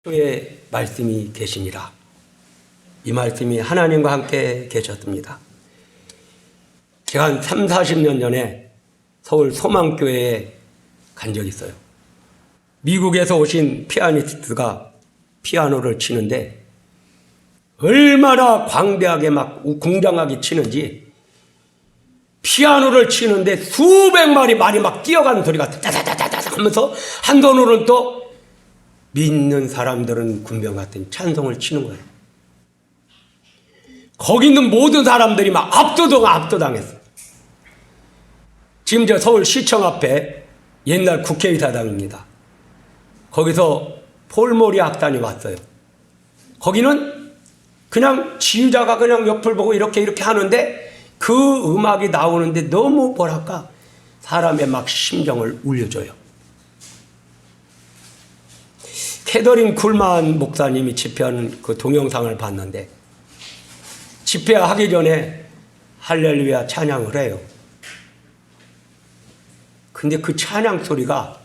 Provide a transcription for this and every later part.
의 말씀이 계시니라. 이 말씀이 하나님과 함께 계셨습니다. 제가 한 3, 40년 전에 서울 소망교회에 간 적이 있어요. 미국에서 오신 피아니스트가 피아노를 치는데 얼마나 광대하게 막 웅장하게 치는지, 피아노를 치는데 수백 마리 말이 막 뛰어가는 소리가 따다다다다 하면서 한 손으로는 또 믿는 사람들은 군병 같은 찬송을 치는 거예요. 거기 있는 모든 사람들이 막 압도당했어요. 지금 저 서울시청 앞에 옛날 국회의사당입니다. 거기서 폴모리 악단이 왔어요. 거기는 그냥 지휘자가 그냥 옆을 보고 이렇게 하는데 그 음악이 나오는데 너무 뭐랄까 사람의 막 심정을 울려줘요. 캐더린 쿨만 목사님이 집회하는 그 동영상을 봤는데, 집회하기 전에 할렐루야 찬양을 해요. 근데 그 찬양 소리가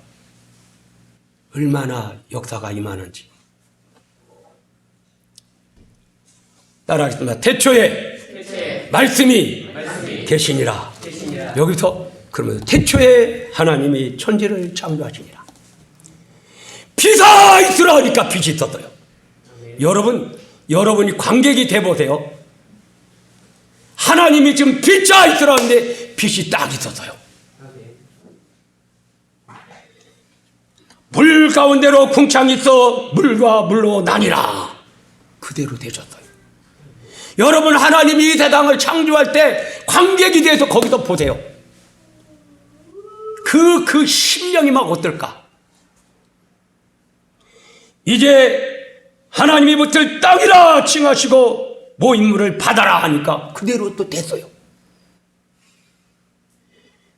얼마나 역사가 임하는지. 따라하겠습니다. 태초에 말씀이 계시니라. 여기서 그러면 태초에 하나님이 천지를 창조하시니라. 빛아 있으라 하니까 빛이 있었어요. 여러분이 관객이 돼보세요. 하나님이 지금 빛아 있으라 하는데 빛이 딱 있었어요. 물 가운데로 궁창이 있어 물과 물로 나뉘라. 그대로 되셨어요. 여러분, 하나님이 이 세상을 창조할 때 관객이 돼서 거기서 보세요. 그 심령이 막 어떨까? 이제 하나님이 붙을 땅이라 칭하시고 모인물을 받아라 하니까 그대로 또 됐어요.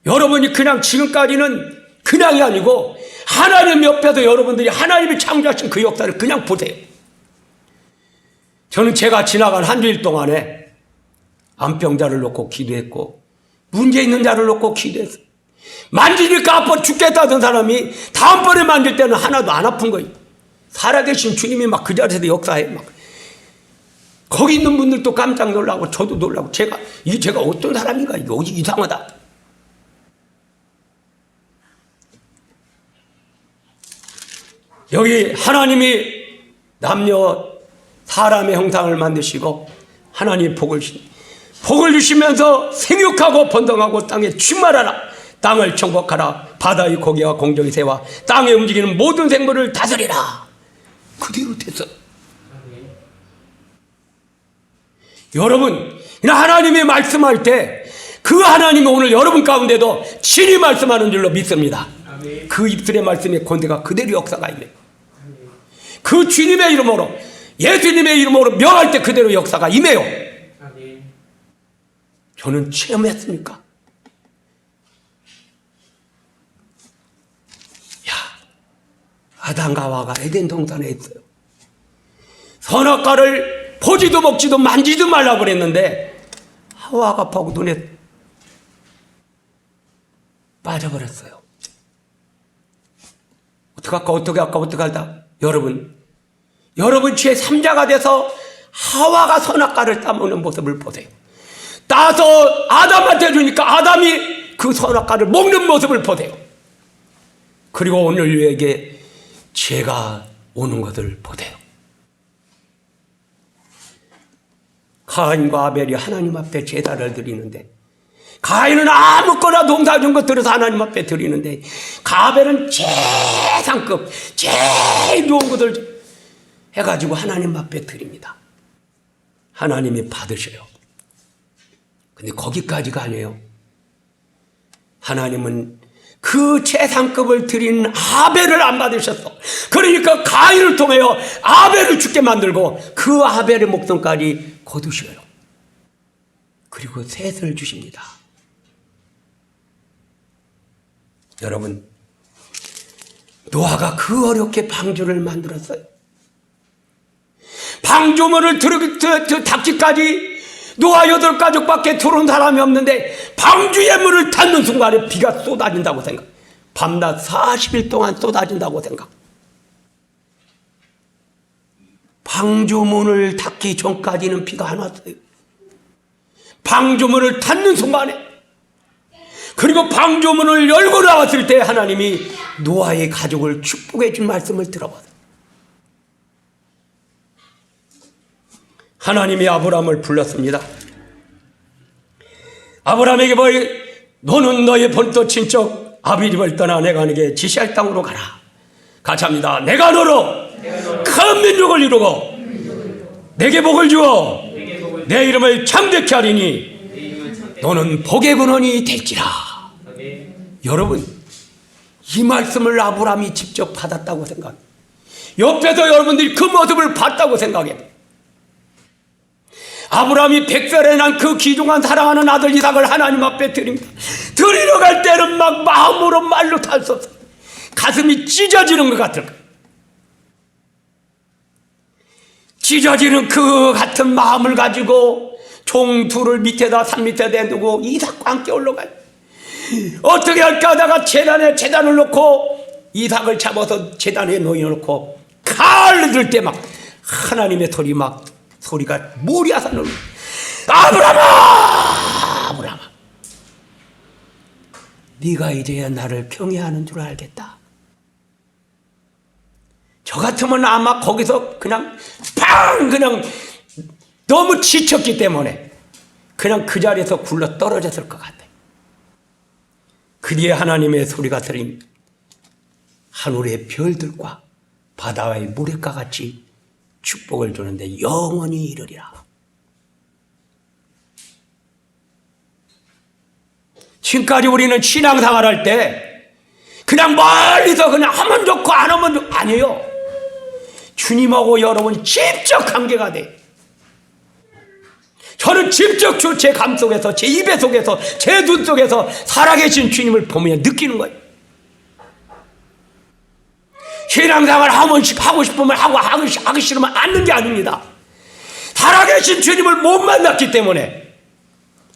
여러분이 그냥 지금까지는 그냥이 아니고 하나님 옆에서 여러분들이 하나님이 창조하신 그 역사를 그냥 보세요. 저는 제가 지나간 한 주일 동안에 암병자를 놓고 기도했고 문제 있는 자를 놓고 기도했어요. 만지니까 아파 죽겠다던 사람이 다음번에 만질 때는 하나도 안 아픈 거예요. 살아계신 주님이 막 그 자리에서 역사해. 막 거기 있는 분들도 깜짝 놀라고 저도 놀라고, 제가 어떤 사람인가, 이거 이상하다. 여기 하나님이 남녀 사람의 형상을 만드시고 하나님 복을 주시면서 생육하고 번성하고 땅에 충만하라. 땅을 정복하라. 바다의 고기와 공중의 새와 땅에 움직이는 모든 생물을 다스리라. 그대로 됐어. 여러분, 하나님이 말씀할 때 그 하나님이 오늘 여러분 가운데도 친히 말씀하는 줄로 믿습니다. 그 입술의 말씀의 권세가 그대로 역사가 있네요. 그 주님의 이름으로, 예수님의 이름으로 명할 때 그대로 역사가 임해요. 저는 체험했습니까? 아담과 하와가 에덴 동산에 있어요. 선악과를 보지도 먹지도 만지도 말라고 그랬는데 하와가 보고 눈에 빠져버렸어요. 어떻게 할까? 여러분 제3자가 돼서 하와가 선악과를 따먹는 모습을 보세요. 따서 아담한테 주니까 아담이 그 선악과를 먹는 모습을 보세요. 그리고 오늘 우리에게 죄가 오는 것을 보세요. 가인과 아벨이 하나님 앞에 제사를 드리는데, 가인은 아무거나 농사준 것 들어서 하나님 앞에 드리는데, 아벨은 최상급 제일 좋은 것을 해가지고 하나님 앞에 드립니다. 하나님이 받으셔요. 근데 거기까지가 아니에요. 하나님은 그 최상급을 드린 아벨을 안 받으셨어. 그러니까 가인을 통하여 아벨을 죽게 만들고 그 아벨의 목숨까지 거두셔요. 그리고 셋을 주십니다. 여러분, 노아가 그 어렵게 방주를 만들었어요. 방주문을 닫기까지 노아 8가족밖에 들어온 사람이 없는데 방주의 문을 닫는 순간에 비가 쏟아진다고 생각. 밤낮 40일 동안 쏟아진다고 생각. 방주문을 닫기 전까지는 비가 안 왔어요. 방주문을 닫는 순간에, 그리고 방주문을 열고 나왔을 때 하나님이 노아의 가족을 축복해 준 말씀을 들어봤어요. 하나님이 아브라함을 불렀습니다. 아브라함에게 너는 너의 본토 친척 아비집을 떠나 내가 네게 지시할 땅으로 가라. 같이 합니다. 내가 너로 큰 민족을 이루고 내게 복을 주어 내 이름을 창대케 하리니 너는 복의 근원이 될지라. 여러분, 이 말씀을 아브라함이 직접 받았다고 생각해요. 옆에서 여러분들이 그 모습을 봤다고 생각해요. 아브라함이 100살에 난 그 귀중한 사랑하는 아들 이삭을 하나님 앞에 드립니다. 드리러 갈 때는 막 마음으로 말로 탈 수 없어요. 가슴이 찢어지는 것 같을 거예요. 찢어지는 그 같은 마음을 가지고 종 둘을 밑에다 산 밑에 대두고 이삭과 함께 올라가요. 어떻게 할까 하다가 재단을 놓고 이삭을 잡아서 재단에 놓여놓고 칼을 들 때 막 하나님의 소리가 모리아산으로 아브라함아, 아브라함아, 네가 이제야 나를 경외하는 줄 알겠다. 저 같으면 아마 거기서 그냥 너무 지쳤기 때문에 그냥 그 자리에서 굴러 떨어졌을 것 같아요. 그 뒤에 하나님의 소리가 들린 하늘의 별들과 바다의 모래가 같이 축복을 주는데 영원히 이르리라. 지금까지 우리는 신앙생활할 때 그냥 멀리서 그냥 하면 좋고 안 하면 좋고 아니에요. 주님하고 여러분이 직접 관계가 돼. 저는 직접 제 감 속에서, 제 입에 속에서, 제 눈 속에서 살아계신 주님을 보면 느끼는 거예요. 신앙생활 하고 싶으면 하고 하기 싫으면 않는 게 아닙니다. 살아계신 주님을 못 만났기 때문에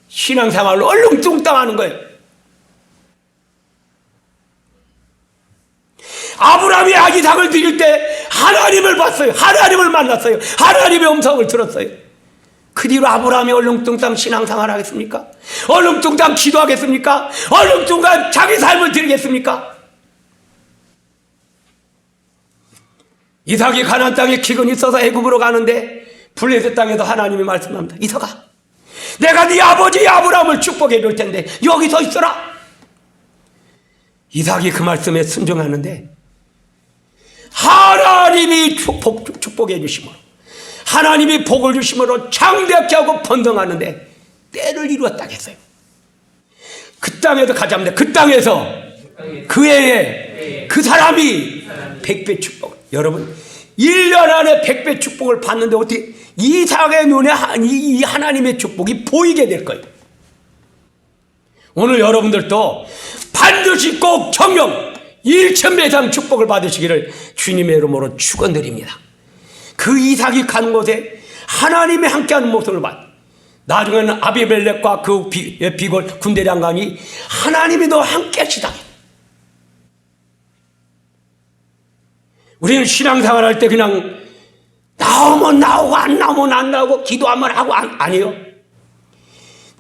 신앙생활로 얼렁뚱땅하는 거예요. 아브라함이 이삭을 드릴 때 하나님을 봤어요. 하나님을 만났어요. 하나님의 음성을 들었어요. 그 뒤로 아브라함이 얼렁뚱땅 신앙생활 하겠습니까? 얼렁뚱땅 기도하겠습니까? 얼렁뚱땅 자기 삶을 드리겠습니까? 이삭이 가나안 땅에 기근이 있어서 애굽으로 가는데 블레셋 땅에서 하나님이 말씀합니다. 이삭아, 내가 네 아버지 아브라함을 축복해 줄 텐데 여기 서 있어라. 이삭이 그 말씀에 순종하는데 하나님이 축복해 주심으로, 하나님이 복을 주심으로 창대케 하고 번성하는데 때를 이루었다겠어요. 그 땅에서 가자면 그 땅에서 그 해에 그 사람이 100배 축복. 여러분, 1년 안에 100배 축복을 받는데 어떻게 이삭의 눈에 이 하나님의 축복이 보이게 될 거예요. 오늘 여러분들도 반드시 꼭 정령 1000배상 축복을 받으시기를 주님의 이름으로 축원드립니다. 그 이삭이 가는 곳에 하나님이 함께하는 모습을 봐. 나중에는 아비멜렉과 그 비골 군대 장관이 하나님이 너 함께 하시다. 우리는 신앙생활 할 때 그냥 나오면 나오고 안 나오면 안 나오고 기도하면 하고 아니요.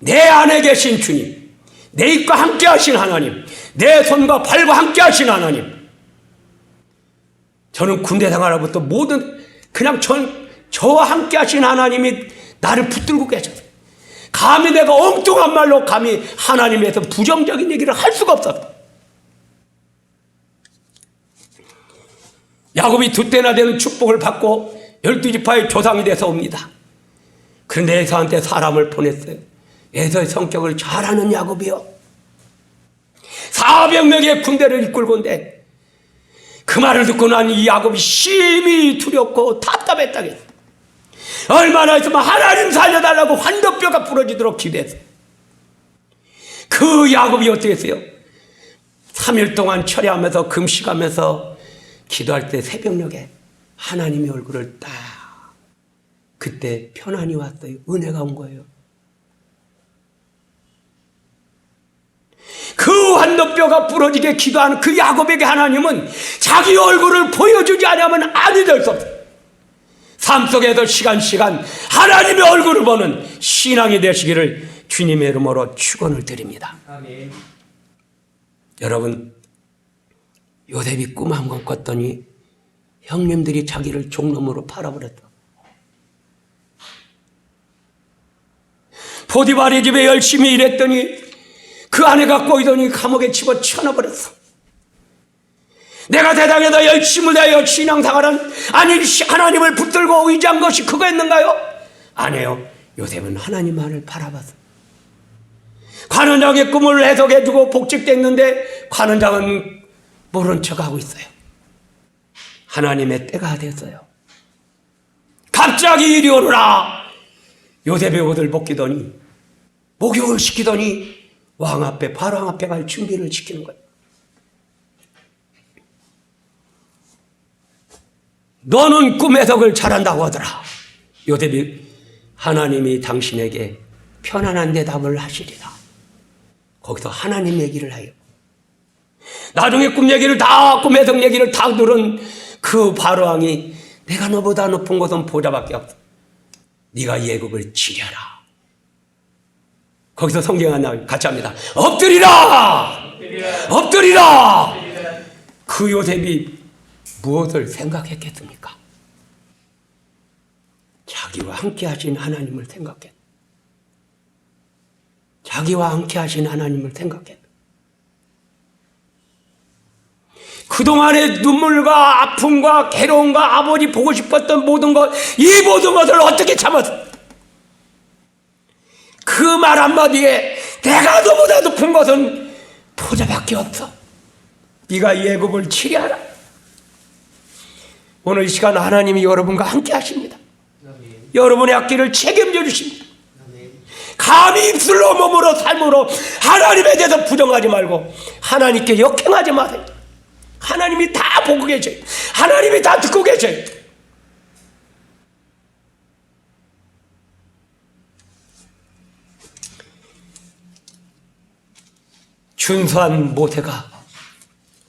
내 안에 계신 주님, 내 입과 함께 하신 하나님, 내 손과 발과 함께 하신 하나님. 저는 군대 생활부터 모든 그냥 저와 함께 하신 하나님이 나를 붙들고 계셨어요. 감히 내가 엉뚱한 말로 감히 하나님에 대해서 부정적인 얘기를 할 수가 없었어요. 야곱이 두 때나 되는 축복을 받고 12지파의 조상이 돼서 옵니다. 그런데 에서한테 사람을 보냈어요. 에서의 성격을 잘 아는 야곱이요. 400명의 군대를 이끌고 온데 그 말을 듣고 난 이 야곱이 심히 두렵고 답답했다겠어요. 얼마나 있으면 하나님 살려달라고 환도뼈가 부러지도록 기도했어요. 그 야곱이 어떻게 했어요? 3일 동안 철야하면서 금식하면서 기도할 때 새벽녘에 하나님의 얼굴을 딱, 그때 편안이 왔어요. 은혜가 온 거예요. 그 환도뼈가 부러지게 기도하는 그 야곱에게 하나님은 자기 얼굴을 보여주지 않으면 아니 될 수 없어요. 삶 속에서 시간 하나님의 얼굴을 보는 신앙이 되시기를 주님의 이름으로 축원을 드립니다. 아멘. 여러분, 요셉이 꿈 한 번 꿨더니 형님들이 자기를 종놈으로 팔아버렸다. 포디발의 집에 열심히 일했더니 그 아내가 꼬이더니 감옥에 집어넣어버렸어. 내가 세상에서 열심을 다하여 신앙생활은 아니 하나님을 붙들고 의지한 것이 그거였는가요? 아니에요. 요셉은 하나님만을 바라봤어. 관원장의 꿈을 해석해주고 복직됐는데 관원장은 모른 척하고 있어요. 하나님의 때가 됐어요. 갑자기 이리 오너라. 요셉의 옷을 벗기더니 목욕을 시키더니 왕 앞에 바로 앞에 갈 준비를 시키는 거예요. 너는 꿈 해석을 잘한다고 하더라. 요셉이 하나님이 당신에게 편안한 대답을 하시리라. 거기서 하나님 얘기를 해요. 나중에 꿈 해석 얘기를 다 들은 그 바로왕이 내가 너보다 높은 곳은 보좌밖에 없어. 네가 예굽을 치려라. 거기서 성경에 나와 같이 합니다. 엎드리라! 엎드리라! 그 요셉이 무엇을 생각했겠습니까? 자기와 함께 하신 하나님을 생각했다. 자기와 함께 하신 하나님을 생각했다. 그동안의 눈물과 아픔과 괴로움과 아버지 보고 싶었던 모든 것, 이 모든 것을 어떻게 참았어? 그 말 한마디에 내가 너보다 높은 것은 보좌밖에 없어. 네가 예굽을 치리하라. 오늘 이 시간 하나님이 여러분과 함께 하십니다. 아멘. 여러분의 앞길을 책임져 주십니다. 아멘. 감히 입술로 몸으로 삶으로 하나님에 대해서 부정하지 말고 하나님께 역행하지 마세요. 하나님이 다 보고 계셔요. 하나님이 다 듣고 계셔요. 준수한 모세가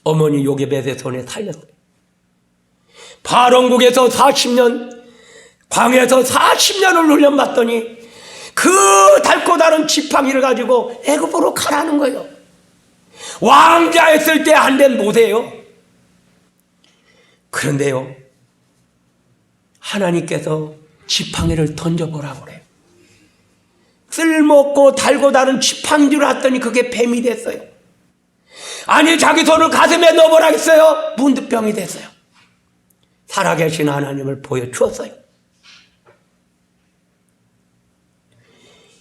어머니 요게벳의 손에 살렸어요. 바론국에서 40년, 광야에서 40년을 훈련받더니 그 닳고 다른 지팡이를 가지고 애굽으로 가라는 거예요. 왕자했을 때 안 된 모세예요. 그런데요, 하나님께서 지팡이를 던져보라고 그래요. 쓸모없고 달고 다른 지팡이를 했더니 그게 뱀이 됐어요. 아니 자기 손을 가슴에 넣어보라 했어요. 문득병이 됐어요. 살아계신 하나님을 보여주었어요.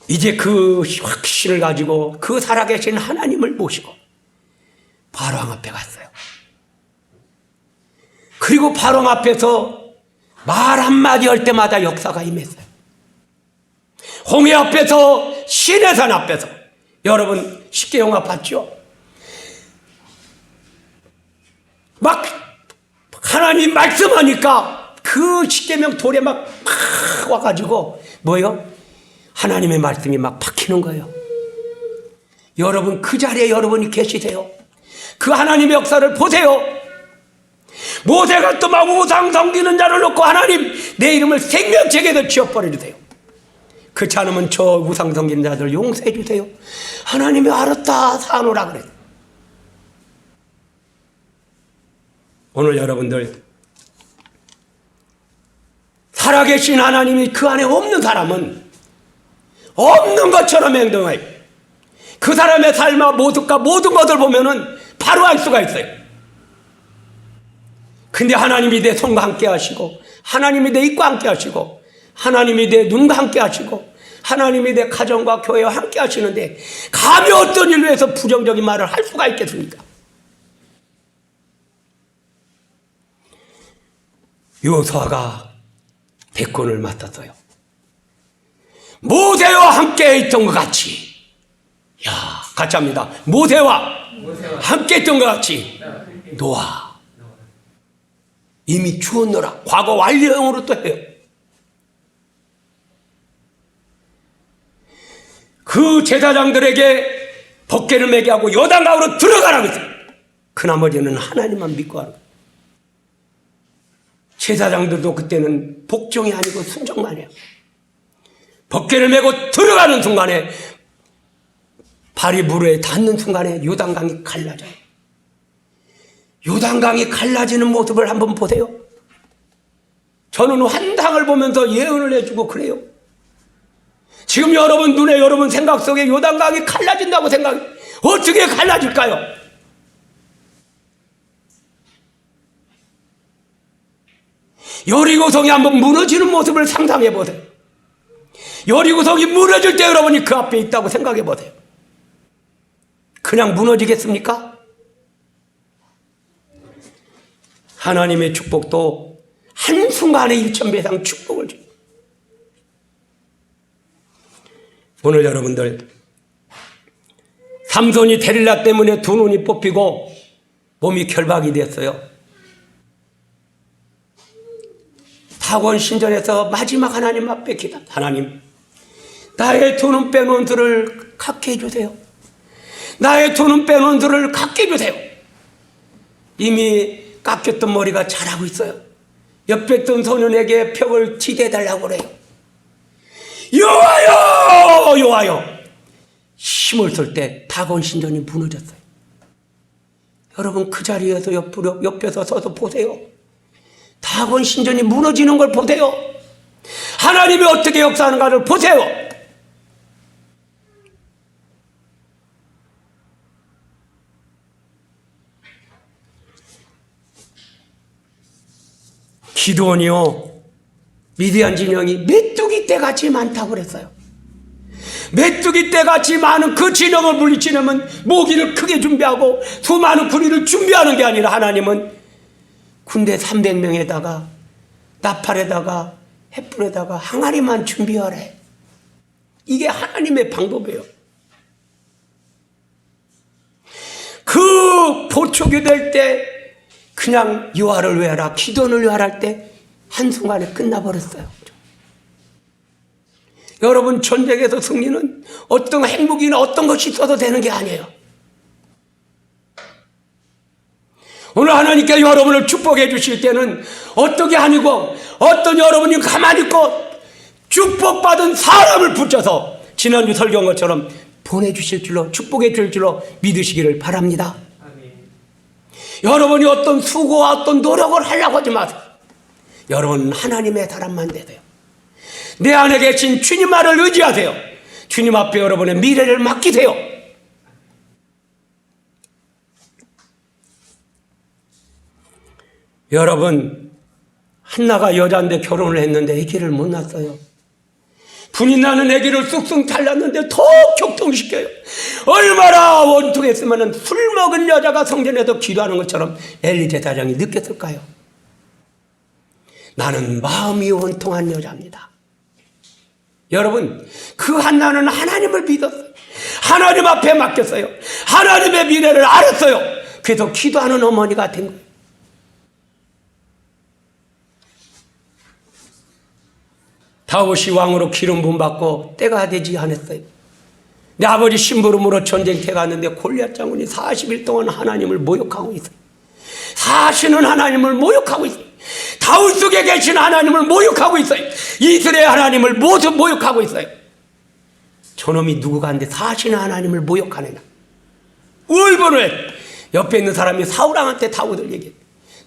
이제 그 확신을 가지고 그 살아계신 하나님을 모시고 바로왕 앞에 갔어요. 그리고 바로왕 앞에서 말 한마디 할 때마다 역사가 임했어요. 홍해 앞에서, 시내산 앞에서, 여러분 십계명화 봤죠? 막 하나님 말씀하니까 그 십계명 돌에 막 와가지고 뭐요? 하나님의 말씀이 막 박히는 거예요. 여러분 그 자리에 여러분이 계시세요. 그 하나님의 역사를 보세요. 모세가 또 막 우상 섬기는 자를 놓고 하나님 내 이름을 생명책에서 지워버려주세요. 그렇지 않으면 저 우상 섬기는 자들 용서해 주세요. 하나님이 알았다 사노라 그래요. 오늘 여러분들 살아계신 하나님이 그 안에 없는 사람은 없는 것처럼 행동해요. 그 사람의 삶과 모습과 모든 것을 보면은 바로 알 수가 있어요. 근데 하나님이 내 손과 함께 하시고 하나님이 내 입과 함께 하시고 하나님이 내 눈과 함께 하시고 하나님이 내 가정과 교회와 함께 하시는데 감히 어떤 일로 해서 부정적인 말을 할 수가 있겠습니까? 여호수아가 대권을 맡았어요. 모세와 함께 있던 것 같이, 야, 같이 합니다. 모세와 함께 있던 것 같이 노아 이미 주었노라. 과거 완료형으로 또 해요. 그 제사장들에게 법궤를 매게 하고 요단강으로 들어가라고 했어요. 그 나머지는 하나님만 믿고 하는 거예요. 제사장들도 그때는 복종이 아니고 순종만 해요. 법궤를 메고 들어가는 순간에, 발이 물에 닿는 순간에 요단강이 갈라져요. 요단강이 갈라지는 모습을 한번 보세요. 저는 환상을 보면서 예언을 해주고 그래요. 지금 여러분 눈에, 여러분 생각 속에 요단강이 갈라진다고 어떻게 갈라질까요? 여리고성이 한번 무너지는 모습을 상상해 보세요. 여리고성이 무너질 때 여러분이 그 앞에 있다고 생각해 보세요. 그냥 무너지겠습니까? 하나님의 축복도 한순간에 일천배상 축복을 줘요. 오늘 여러분들, 삼손이 데릴라 때문에 두 눈이 뽑히고 몸이 결박이 됐어요. 타곤 신전에서 마지막 하나님 앞에 기도, 하나님, 나의 두 눈 빼놓은 들을 갖게 해주세요. 나의 두 눈 빼놓은 들을 갖게 해주세요. 이미 깎였던 머리가 자라고 있어요. 옆에 있던 소년에게 벽을 지대달라고 그래요. 여호와여, 여호와여. 힘을 쓸 때 타곤 신전이 무너졌어요. 여러분 그 자리에서 옆에서 서서 보세요. 타곤 신전이 무너지는 걸 보세요. 하나님이 어떻게 역사하는가를 보세요. 기드온이요, 미디안 진영이 메뚜기 떼같이 많다고 그랬어요. 메뚜기 떼같이 많은 그 진영을 물리치려면 모기를 크게 준비하고 수많은 군인을 준비하는 게 아니라 하나님은 군대 300명에다가 나팔에다가 횃불에다가 항아리만 준비하래. 이게 하나님의 방법이에요. 그 보촉이 될 때 그냥 여호와를 외하라, 기도를 외하라 할 때 한순간에 끝나버렸어요. 여러분 전쟁에서 승리는 어떤 행복이나 어떤 것이 있어도 되는 게 아니에요. 오늘 하나님께 여러분을 축복해 주실 때는 어떻게 아니고 어떤 여러분이 가만히 있고 축복받은 사람을 붙여서 지난주 설교한 것처럼 보내주실 줄로, 축복해 줄 줄로 믿으시기를 바랍니다. 아멘. 여러분이 어떤 수고와 어떤 노력을 하려고 하지 마세요. 여러분은 하나님의 사람만 되세요. 내 안에 계신 주님만을 의지하세요. 주님 앞에 여러분의 미래를 맡기세요. 여러분, 한나가 여자인데 결혼을 했는데 아기를 못 낳았어요. 분이 나는 아기를 쑥쑥 잘 낳았는데 더 격통시켜요. 얼마나 원통했으면 술 먹은 여자가 성전에서 기도하는 것처럼 엘리 제사장이 느꼈을까요? 나는 마음이 원통한 여자입니다. 여러분, 그 한나는 하나님을 믿었어요. 하나님 앞에 맡겼어요. 하나님의 미래를 알았어요. 그래서 기도하는 어머니가 된 거예요. 다윗이 왕으로 기름 부음 받고 때가 되지 않았어요. 내 아버지 심부름으로 전쟁터에 갔는데 골리앗 장군이 40일 동안 하나님을 모욕하고 있어요. 사시는 하나님을 모욕하고 있어요. 다윗 속에 계신 하나님을 모욕하고 있어요. 이스라엘 하나님을 모두 모욕하고 있어요. 저놈이 누구가 한데 사시는 하나님을 모욕하느냐. 울분을 옆에 있는 사람이 사울왕한테 다윗을 얘기해.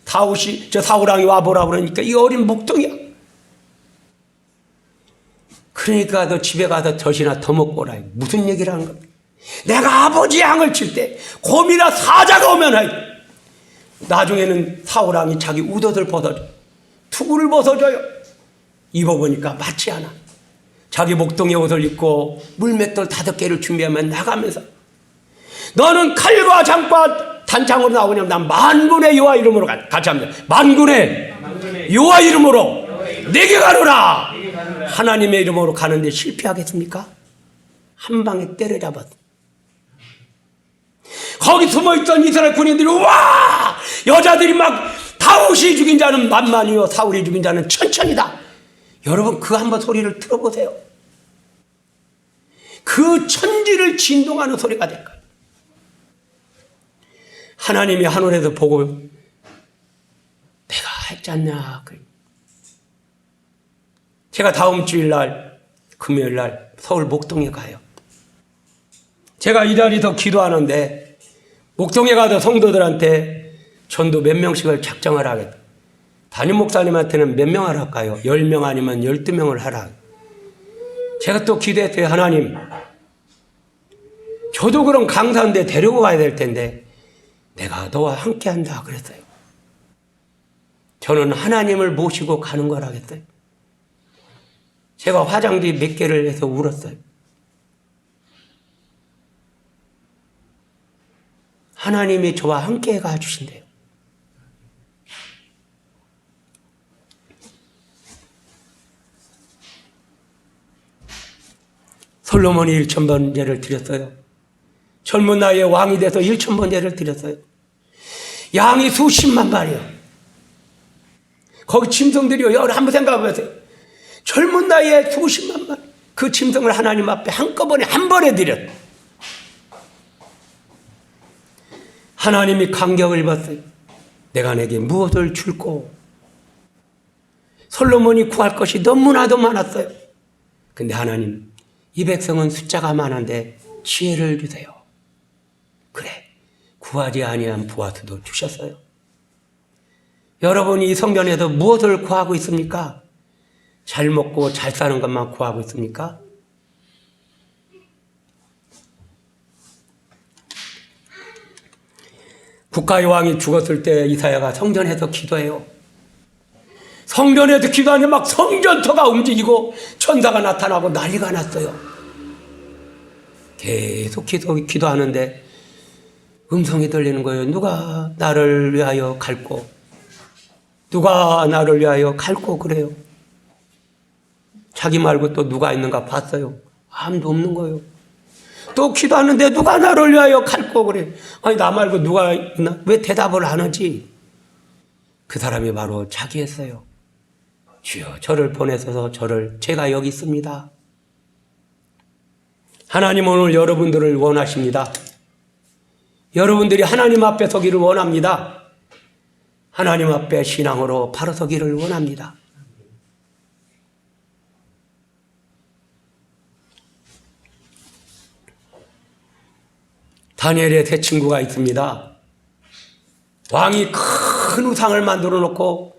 다윗이 저 사울왕이 와보라 그러니까 이 어린 목동이야. 그러니까 너 집에 가서 젖이나 더 먹고 오라. 무슨 얘기를 하는 겁니까? 내가 아버지 양을 칠 때 곰이나 사자가 오면 나중에는 사울왕이 자기 웃옷을 벗어줘. 투구를 벗어줘요. 입어보니까 맞지 않아. 자기 목동의 옷을 입고 물맷돌 5개를 준비하면 나가면서 너는 칼과 장과 단창으로 나오냐면 난 만군의 여호와 이름으로 같이 합니다. 만군의 여호와 이름으로 내게 가노라. 하나님의 이름으로 가는데 실패하겠습니까? 한 방에 때려잡았어. 거기 숨어있던 이스라엘 군인들이 와! 여자들이 막 다윗이 죽인 자는 만만이요 사울이 죽인 자는 천천이다. 여러분 그 한번 소리를 들어보세요. 그 천지를 진동하는 소리가 될 거예요. 하나님이 하늘에서 보고 내가 찾았냐. 제가 다음 주일날 금요일날 서울 목동에 가요. 제가 이 자리에서 기도하는데 목동에 가서 성도들한테 전도 몇 명씩을 작정을 하겠다. 담임 목사님한테는 몇 명을 할까요? 10명 아니면 12명을 하라. 제가 또 기도했어요. 하나님, 저도 그럼 강사인데 데리고 가야 될 텐데 내가 너와 함께 한다 그랬어요. 저는 하나님을 모시고 가는 거라겠어요. 제가 화장지 몇 개를 해서 울었어요. 하나님이 저와 함께 가주신대요. 솔로몬이 1,000번 예를 드렸어요. 젊은 나이에 왕이 돼서 1,000번 예를 드렸어요. 양이 수십만 마리요. 거기 짐승들이요. 여러분 한번 생각해보세요. 젊은 나이에 수십만 마리. 그 짐승을 하나님 앞에 한꺼번에 한 번에 드렸어요. 하나님이 감격을 받았어요. 내가 내게 무엇을 줄꼬. 솔로몬이 구할 것이 너무나도 많았어요. 근데 하나님, 이 백성은 숫자가 많은데 지혜를 주세요. 그래, 구하지 아니한 보아스도 주셨어요. 여러분이 이 성전에서 무엇을 구하고 있습니까? 잘 먹고 잘 사는 것만 구하고 있습니까? 국가의 왕이 죽었을 때 이사야가 성전에서 기도해요. 성전에서 기도하니 막 성전터가 움직이고 천사가 나타나고 난리가 났어요. 계속 기도하는데 음성이 들리는 거예요. 누가 나를 위하여 갈고, 누가 나를 위하여 갈고 그래요. 자기 말고 또 누가 있는가 봤어요. 아무도 없는 거예요. 또 기도하는데 누가 나를 위하여 갈고 그래. 아니 나 말고 누가 있나? 왜 대답을 안 하지? 그 사람이 바로 자기였어요. 주여 저를 보내셔서 제가 여기 있습니다. 하나님 오늘 여러분들을 원하십니다. 여러분들이 하나님 앞에 서기를 원합니다. 하나님 앞에 신앙으로 바로 서기를 원합니다. 다니엘의 세 친구가 있습니다. 왕이 큰 우상을 만들어 놓고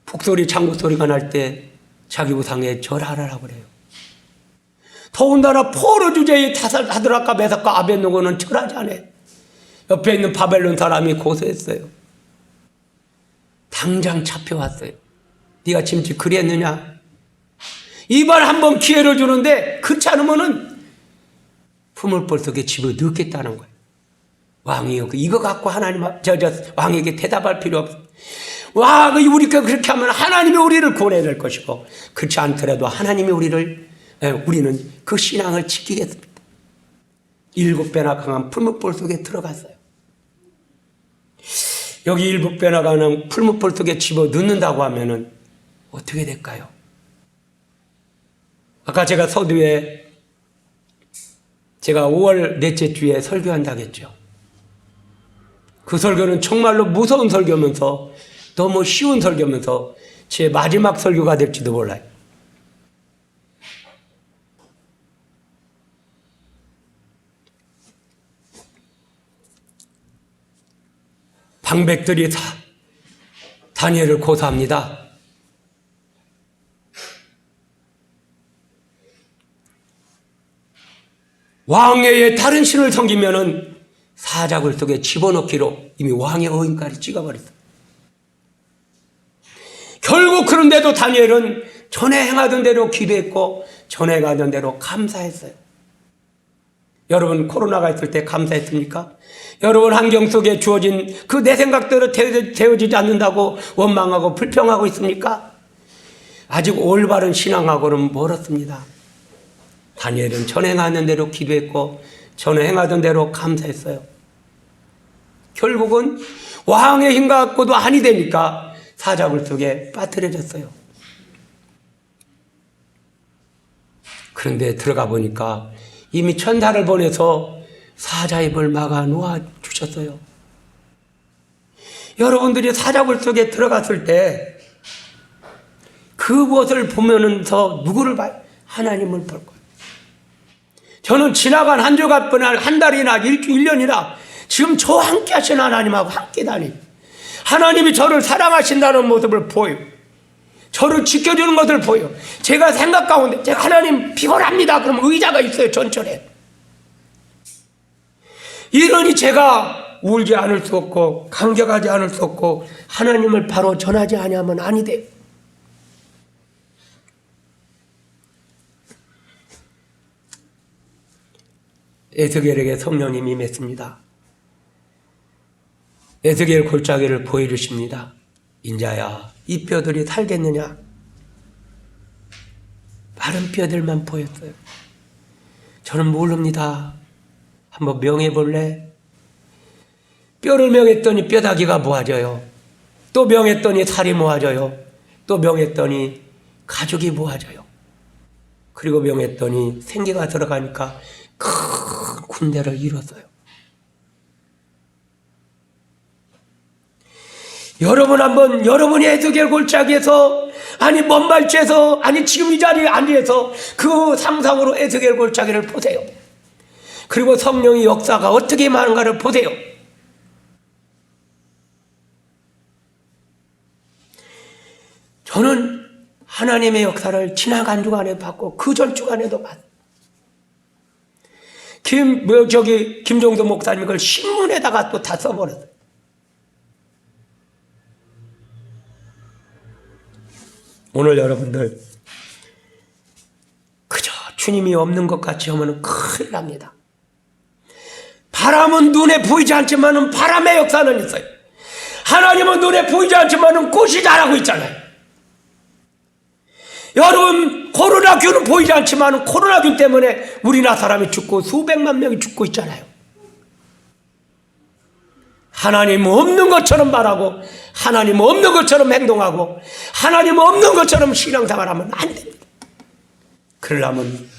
북소리 장구 소리가 날 때 자기 우상에 절하라고 그래요. 더군다나 포로 주제의 사드락과 메삭과 아벳느고는 절하지 않아요. 옆에 있는 바벨론 사람이 고소했어요. 당장 잡혀왔어요. 네가 지금 그랬느냐? 이번 한번 기회를 주는데 그렇지 않으면은 품을볼 속에 집어넣겠다는 거예요. 왕이요, 이거 갖고 왕에게 대답할 필요 없어. 우리가 그렇게 하면 하나님이 우리를 구원해야 될 것이고, 그렇지 않더라도 하나님이 우리는 그 신앙을 지키겠습니다. 7배나 강한 풀무불 속에 들어갔어요. 여기 7배나 강한 풀무불 속에 집어넣는다고 하면은 어떻게 될까요? 아까 제가 서두에 제가 5월 넷째 주에 설교한다고 했죠. 그 설교는 정말로 무서운 설교면서 너무 쉬운 설교면서 제 마지막 설교가 될지도 몰라요. 방백들이 다니엘을 고소합니다. 왕의 다른 신을 섬기면은 사자굴 속에 집어넣기로 이미 왕의 어인까지 찍어버렸어요. 결국 그런데도 다니엘은 전에 행하던 대로 기도했고 전에 가던 대로 감사했어요. 여러분 코로나가 있을 때 감사했습니까? 여러분 환경 속에 주어진 그 내 생각대로 되어지지 않는다고 원망하고 불평하고 있습니까? 아직 올바른 신앙하고는 멀었습니다. 다니엘은 전에 행하던 대로 기도했고 전에 행하던 대로 감사했어요. 결국은 왕의 힘 갖고도 아니 되니까 사자굴 속에 빠뜨려졌어요. 그런데 들어가 보니까 이미 천사를 보내서 사자 입을 막아 놓아 주셨어요. 여러분들이 사자굴 속에 들어갔을 때 그곳을 보면서 누구를 봐요? 하나님을 볼 거예요. 저는 지나간 한 주간 한 달이나 1년이나 지금 저와 함께 하신 하나님하고 함께 다니. 하나님이 저를 사랑하신다는 모습을 보여요. 저를 지켜주는 것을 보여요. 제가 생각 가운데 제가 하나님 피곤합니다. 그러면 의자가 있어요. 전철에. 이러니 제가 울지 않을 수 없고 감격하지 않을 수 없고 하나님을 바로 전하지 아니하면 아니 돼요. 에스겔에게 성령님이 임했습니다. 에스겔 골짜기를 보여주십니다. 인자야, 이 뼈들이 살겠느냐? 마른 뼈들만 보였어요. 저는 모릅니다. 한번 명해볼래? 뼈를 명했더니 뼈다귀가 모아져요. 또 명했더니 살이 모아져요. 또 명했더니 가죽이 모아져요. 그리고 명했더니 생기가 들어가니까 큰 군대를 이뤘어요. 여러분 한번 여러분이 에스겔 골짜기에서 아니 먼 발치에서 아니 지금 이 자리에 앉아서 그 상상으로 에스겔 골짜기를 보세요. 그리고 성령의 역사가 어떻게 임하는가를 보세요. 저는 하나님의 역사를 지나간 주간에 봤고 그 전 주간에도 봤어요. 김종도 목사님 그걸 신문에다가 또 다 써버렸어요. 오늘 여러분들 그저 주님이 없는 것 같이 하면 큰일 납니다. 바람은 눈에 보이지 않지만 바람의 역사는 있어요. 하나님은 눈에 보이지 않지만 꽃이 자라고 있잖아요. 여러분 코로나균은 보이지 않지만 코로나균 때문에 우리나라 사람이 죽고 수백만 명이 죽고 있잖아요. 하나님 없는 것처럼 말하고 하나님 없는 것처럼 행동하고 하나님 없는 것처럼 신앙생활하면 안 됩니다. 그러려면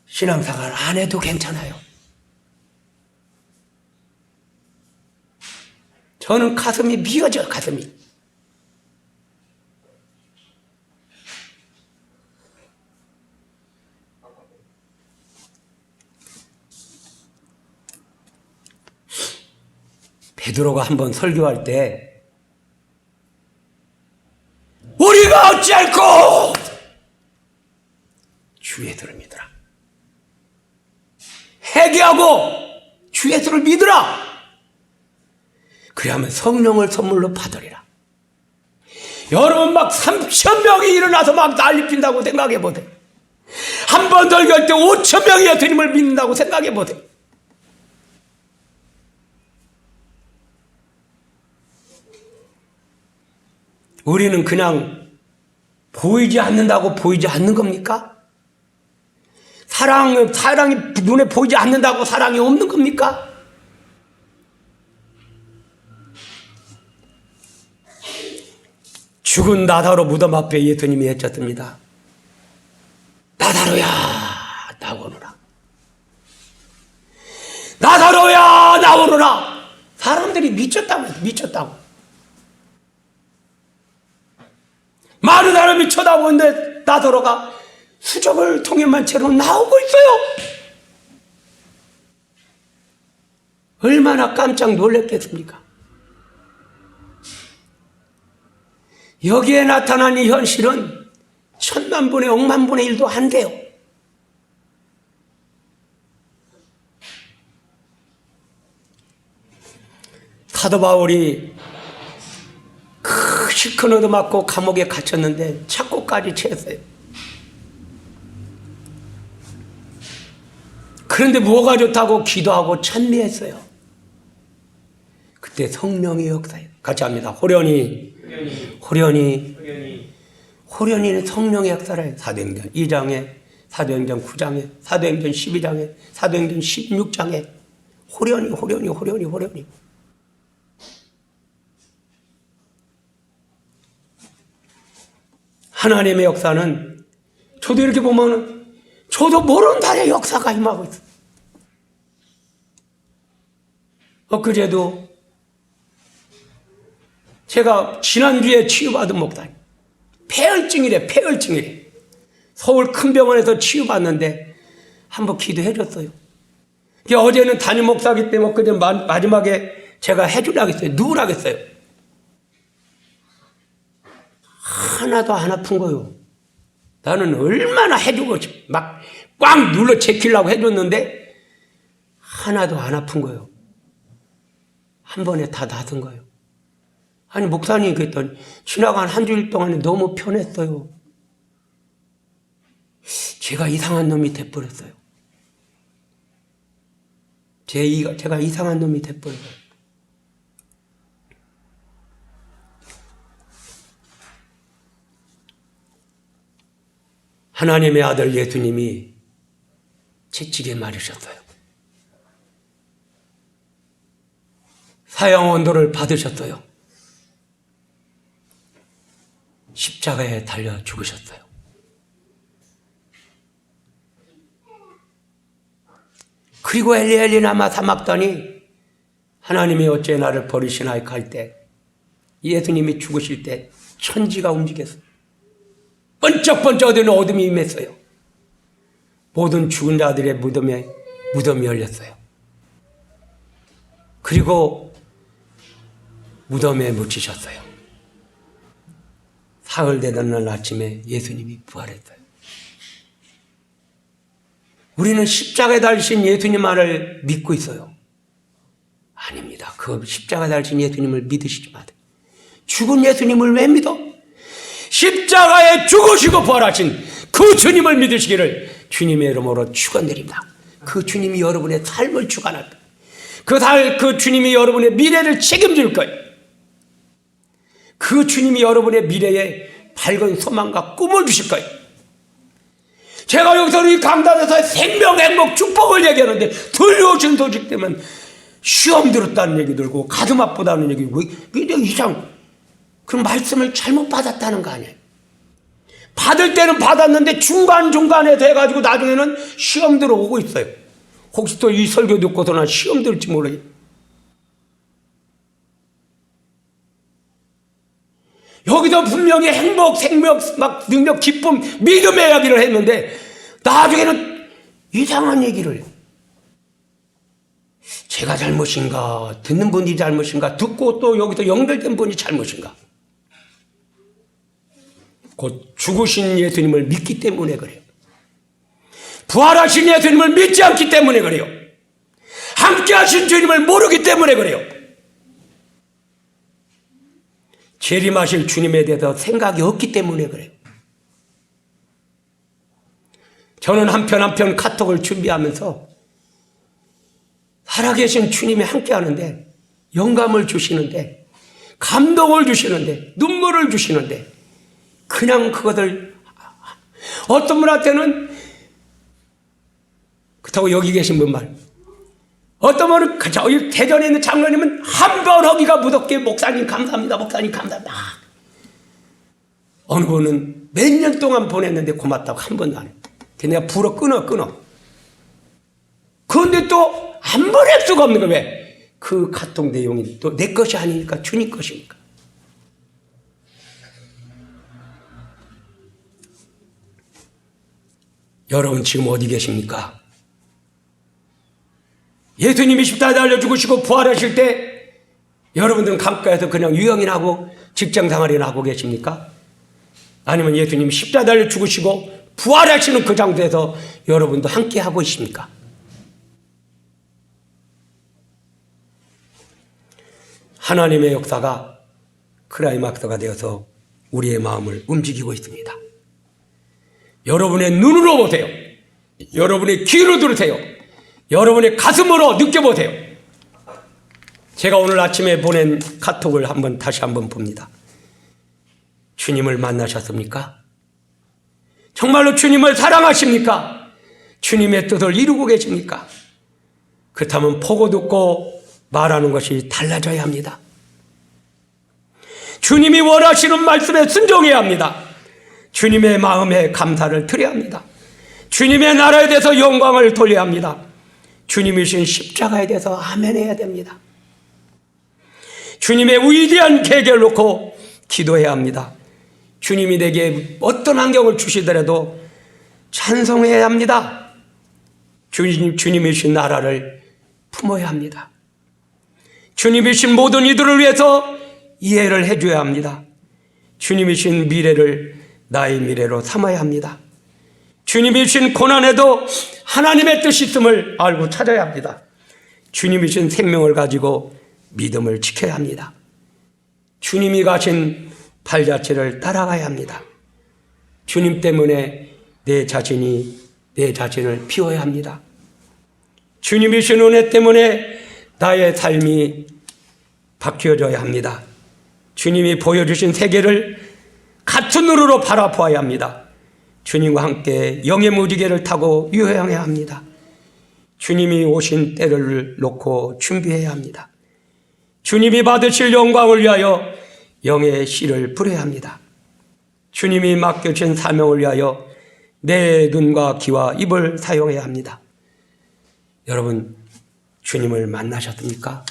신앙생활 안 해도 괜찮아요. 저는 가슴이 미어져요. 가슴이. 베드로가 한번 설교할 때 우리가 어찌할꼬 주 예수를 믿으라. 회개하고 주 예수를 믿으라. 그래야만 성령을 선물로 받으리라. 여러분 막 3,000명이 일어나서 막 난리 핀다고 생각해 보세요. 한 번 설교할 때 5,000명이 예수님을 믿는다고 생각해 보세요. 우리는 그냥 보이지 않는다고 보이지 않는 겁니까? 사랑이 눈에 보이지 않는다고 사랑이 없는 겁니까? 죽은 나사로 무덤 앞에 예수님이 외쳤습니다. 나사로야 나오너라. 나사로야 나오너라. 사람들이 미쳤다고. 많은 사람이 쳐다보는데 나사로가 수족을 통에만 채로 나오고 있어요. 얼마나 깜짝 놀랐겠습니까? 여기에 나타난 이 현실은 10,000,000분의 10,000,000분의 1도 안 돼요. 사도 바울이 실컷 얻어맞고 감옥에 갇혔는데 착고까지 채웠어요. 그런데 뭐가 좋다고 기도하고 찬미했어요. 그때 성령의 역사예요. 같이 합니다. 호련히 성령의 역사를 사도행전 2장에, 사도행전 9장에, 사도행전 12장에, 사도행전 16장에 호련히 하나님의 역사는 저도 이렇게 보면 저도 모르는 달의 역사가 임하고 있어요. 엊그제도 제가 지난주에 치유받은 목사님, 폐혈증이래. 서울 큰 병원에서 치유받는데 한번 기도해 줬어요. 어제는 담임 목사기 때문에 그냥 마지막에 제가 해주려고 했어요. 누구라고 했어요? 하나도 안 아픈 거요. 나는 얼마나 해주고 막 꽉 눌러 제키려고 해줬는데 하나도 안 아픈 거요. 한 번에 다 낫은 거예요. 아니 목사님 그랬더니 지나간 한 주일 동안에 너무 편했어요. 제가 이상한 놈이 돼버렸어요. 제가 이상한 놈이 돼버렸어요. 하나님의 아들 예수님이 채찍에 맞으셨어요. 사형원도를 받으셨어요. 십자가에 달려 죽으셨어요. 그리고 엘리 라마 사막다니 하나님이 어째 나를 버리시나이까 할 때 예수님이 죽으실 때 천지가 움직였어요. 번쩍번쩍 어두운 어둠이 임했어요. 모든 죽은 자들의 무덤이 열렸어요. 그리고 무덤에 묻히셨어요. 사흘 되던 날 아침에 예수님이 부활했어요. 우리는 십자가에 달리신 예수님만을 믿고 있어요. 아닙니다. 그 십자가에 달리신 예수님을 믿으시지 마세요. 죽은 예수님을 왜 믿어? 십자가에 죽으시고 부활하신 그 주님을 믿으시기를 주님의 이름으로 축원드립니다. 그 주님이 여러분의 삶을 주관할 거예요. 그 주님이 여러분의 미래를 책임질 거예요. 그 주님이 여러분의 미래에 밝은 소망과 꿈을 주실 거예요. 제가 여기서 이 강단에서 생명, 행복, 축복을 얘기하는데 들려오신 소식 때문에 시험 들었다는 얘기 들고 가슴 아프다는 얘기 들고 이게 이상 그 말씀을 잘못 받았다는 거 아니에요. 받을 때는 받았는데 중간중간에 돼가지고 나중에는 시험 들어오고 있어요. 혹시 또 이 설교 듣고서 난 시험 들을지 몰라요. 여기서 분명히 행복, 생명, 막 능력, 기쁨, 믿음의 이야기를 했는데 나중에는 이상한 얘기를 해요. 제가 잘못인가, 듣는 분이 잘못인가, 듣고 또 여기서 연결된 분이 잘못인가. 곧 죽으신 예수님을 믿기 때문에 그래요. 부활하신 예수님을 믿지 않기 때문에 그래요. 함께 하신 주님을 모르기 때문에 그래요. 재림하실 주님에 대해서 생각이 없기 때문에 그래요. 저는 한편 카톡을 준비하면서 살아계신 주님이 함께 하는데 영감을 주시는데 감동을 주시는데 눈물을 주시는데 그냥 그것을 어떤 분한테는 그렇다고 여기 계신 분 말 어떤 분은 저희 대전에 있는 장로님은 한 번 하기가 무섭게 목사님 감사합니다. 목사님 감사합니다. 어느 분은 몇 년 동안 보냈는데 고맙다고 한 번도 안 해. 내가 불어 끊어. 그런데 또 안 보낼 수가 없는 거야. 왜? 그 카톡 내용이 또 내 것이 아니니까 주님 것이니까. 여러분 지금 어디 계십니까? 예수님이 십자가에 달려 죽으시고 부활하실 때 여러분들은 강가에서 그냥 유영이나 하고 직장생활이나 하고 계십니까? 아니면 예수님이 십자가에 달려 죽으시고 부활하시는 그 장소에서 여러분도 함께 하고 있습니까? 하나님의 역사가 클라이막스가 되어서 우리의 마음을 움직이고 있습니다. 여러분의 눈으로 보세요. 여러분의 귀로 들으세요. 여러분의 가슴으로 느껴보세요. 제가 오늘 아침에 보낸 카톡을 다시 한번 봅니다. 주님을 만나셨습니까? 정말로 주님을 사랑하십니까? 주님의 뜻을 이루고 계십니까? 그렇다면 보고 듣고 말하는 것이 달라져야 합니다. 주님이 원하시는 말씀에 순종해야 합니다. 주님의 마음에 감사를 드려야 합니다. 주님의 나라에 대해서 영광을 돌려야 합니다. 주님이 주신 십자가에 대해서 아멘 해야 됩니다. 주님의 위대한 계획을 놓고 기도해야 합니다. 주님이 내게 어떤 환경을 주시더라도 찬송해야 합니다. 주님이 주신 나라를 품어야 합니다. 주님이 주신 모든 이들을 위해서 이해를 해줘야 합니다. 주님이 주신 미래를 나의 미래로 삼아야 합니다. 주님이 주신 고난에도 하나님의 뜻이 있음을 알고 찾아야 합니다. 주님이 주신 생명을 가지고 믿음을 지켜야 합니다. 주님이 가신 발자취를 따라가야 합니다. 주님 때문에 내 자신을 비워야 합니다. 주님이 주신 은혜 때문에 나의 삶이 바뀌어져야 합니다. 주님이 보여주신 세계를 같은 눈으로 바라보아야 합니다. 주님과 함께 영의 무지개를 타고 유효해야 합니다. 주님이 오신 때를 놓고 준비해야 합니다. 주님이 받으실 영광을 위하여 영의 씨를 부려야 합니다. 주님이 맡겨주신 사명을 위하여 내 눈과 귀와 입을 사용해야 합니다. 여러분, 주님을 만나셨습니까?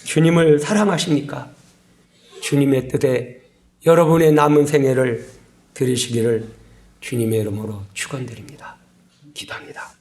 주님을 사랑하십니까? 주님의 뜻에 여러분의 남은 생애를 들으시기를 주님의 이름으로 축원드립니다. 기도합니다.